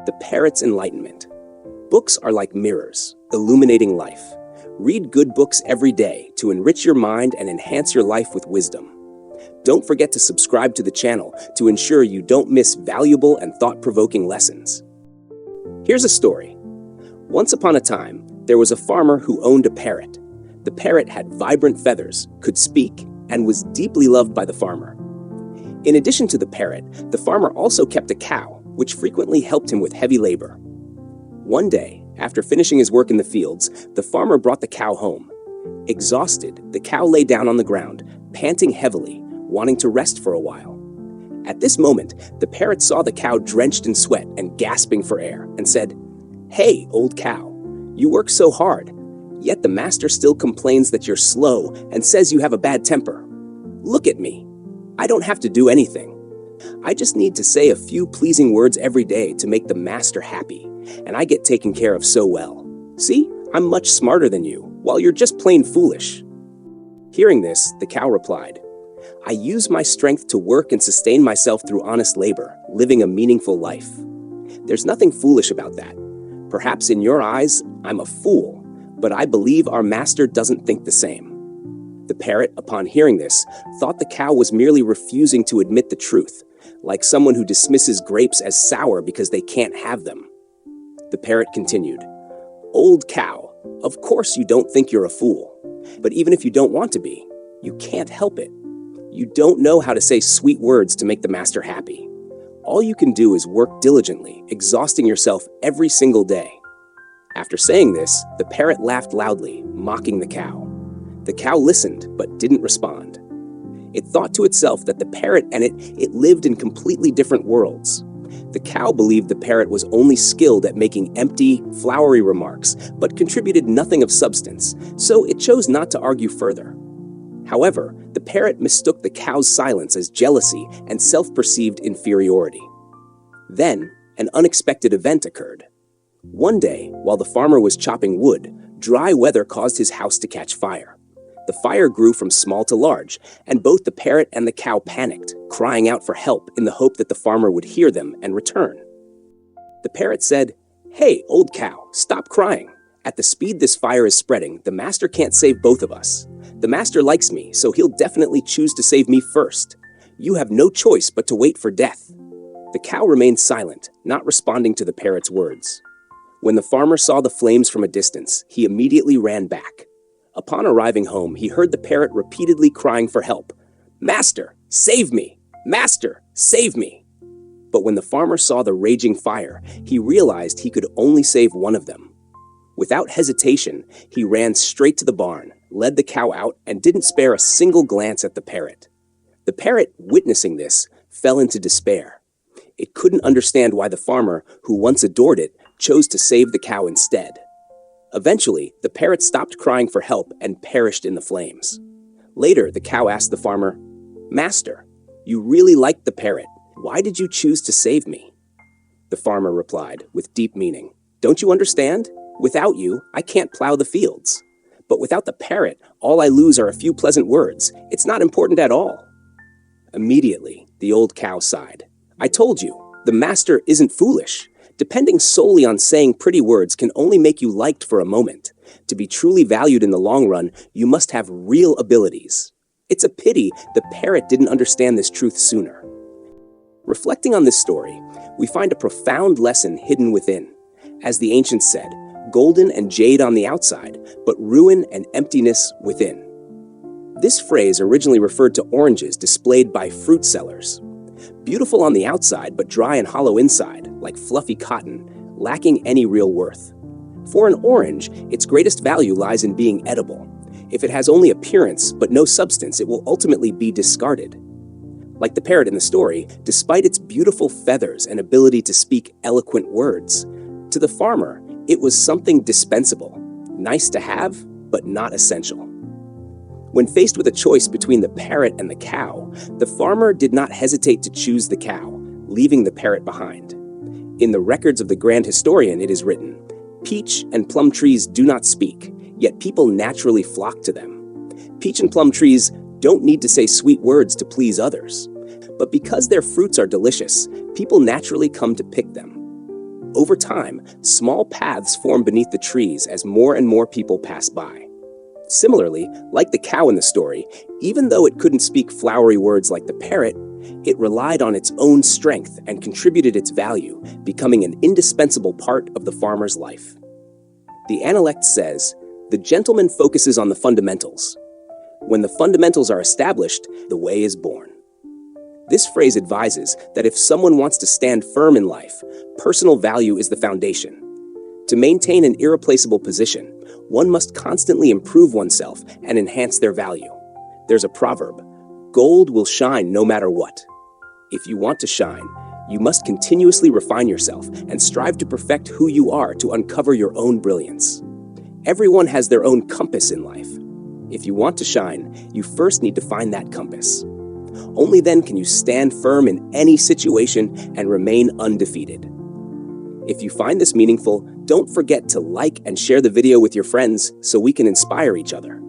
The Parrot's Enlightenment. Books are like mirrors, illuminating life. Read good books every day to enrich your mind and enhance your life with wisdom. Don't forget to subscribe to the channel to ensure you don't miss valuable and thought-provoking lessons. Here's a story. Once upon a time, there was a farmer who owned a parrot. The parrot had vibrant feathers, could speak, and was deeply loved by the farmer. In addition to the parrot, the farmer also kept a cow, which frequently helped him with heavy labor. One day, after finishing his work in the fields, the farmer brought the cow home. Exhausted, the cow lay down on the ground, panting heavily, wanting to rest for a while. At this moment, the parrot saw the cow drenched in sweat and gasping for air, and said, "Hey, old cow, you work so hard, yet the master still complains that you're slow and says you have a bad temper. Look at me. I don't have to do anything. I just need to say a few pleasing words every day to make the master happy, and I get taken care of so well. See, I'm much smarter than you, while you're just plain foolish." Hearing this, the cow replied, "I use my strength to work and sustain myself through honest labor, living a meaningful life. There's nothing foolish about that. Perhaps in your eyes, I'm a fool, but I believe our master doesn't think the same." The parrot, upon hearing this, thought the cow was merely refusing to admit the truth, like someone who dismisses grapes as sour because they can't have them. The parrot continued, "Old cow, of course you don't think you're a fool. But even if you don't want to be, you can't help it. You don't know how to say sweet words to make the master happy. All you can do is work diligently, exhausting yourself every single day." After saying this, the parrot laughed loudly, mocking the cow. The cow listened, but didn't respond. It thought to itself that the parrot and it lived in completely different worlds. The cow believed the parrot was only skilled at making empty, flowery remarks, but contributed nothing of substance, so it chose not to argue further. However, the parrot mistook the cow's silence as jealousy and self-perceived inferiority. Then, an unexpected event occurred. One day, while the farmer was chopping wood, dry weather caused his house to catch fire. The fire grew from small to large, and both the parrot and the cow panicked, crying out for help in the hope that the farmer would hear them and return. The parrot said, "Hey, old cow, stop crying. At the speed this fire is spreading, the master can't save both of us. The master likes me, so he'll definitely choose to save me first. You have no choice but to wait for death." The cow remained silent, not responding to the parrot's words. When the farmer saw the flames from a distance, he immediately ran back. Upon arriving home, he heard the parrot repeatedly crying for help. "Master, save me! Master, save me!" But when the farmer saw the raging fire, he realized he could only save one of them. Without hesitation, he ran straight to the barn, led the cow out, and didn't spare a single glance at the parrot. The parrot, witnessing this, fell into despair. It couldn't understand why the farmer, who once adored it, chose to save the cow instead. Eventually, the parrot stopped crying for help and perished in the flames. Later, the cow asked the farmer, "Master, you really liked the parrot. Why did you choose to save me?" The farmer replied, with deep meaning, "Don't you understand? Without you, I can't plow the fields. But without the parrot, all I lose are a few pleasant words. It's not important at all." Immediately, the old cow sighed. "I told you, the master isn't foolish. Depending solely on saying pretty words can only make you liked for a moment. To be truly valued in the long run, you must have real abilities. It's a pity the parrot didn't understand this truth sooner." Reflecting on this story, we find a profound lesson hidden within. As the ancients said, golden and jade on the outside, but ruin and emptiness within. This phrase originally referred to oranges displayed by fruit sellers. Beautiful on the outside, but dry and hollow inside, like fluffy cotton, lacking any real worth. For an orange, its greatest value lies in being edible. If it has only appearance, but no substance, it will ultimately be discarded. Like the parrot in the story, despite its beautiful feathers and ability to speak eloquent words, to the farmer, it was something dispensable, nice to have, but not essential. When faced with a choice between the parrot and the cow, the farmer did not hesitate to choose the cow, leaving the parrot behind. In the records of the grand historian, it is written, "Peach and plum trees do not speak, yet people naturally flock to them. Peach and plum trees don't need to say sweet words to please others, but because their fruits are delicious, people naturally come to pick them." Over time, small paths form beneath the trees as more and more people pass by. Similarly, like the cow in the story, even though it couldn't speak flowery words like the parrot, it relied on its own strength and contributed its value, becoming an indispensable part of the farmer's life. The Analect says, "The gentleman focuses on the fundamentals. When the fundamentals are established, the way is born." This phrase advises that if someone wants to stand firm in life, personal value is the foundation. To maintain an irreplaceable position, one must constantly improve oneself and enhance their value. There's a proverb, "Gold will shine no matter what." If you want to shine, you must continuously refine yourself and strive to perfect who you are to uncover your own brilliance. Everyone has their own compass in life. If you want to shine, you first need to find that compass. Only then can you stand firm in any situation and remain undefeated. If you find this meaningful, don't forget to like and share the video with your friends so we can inspire each other.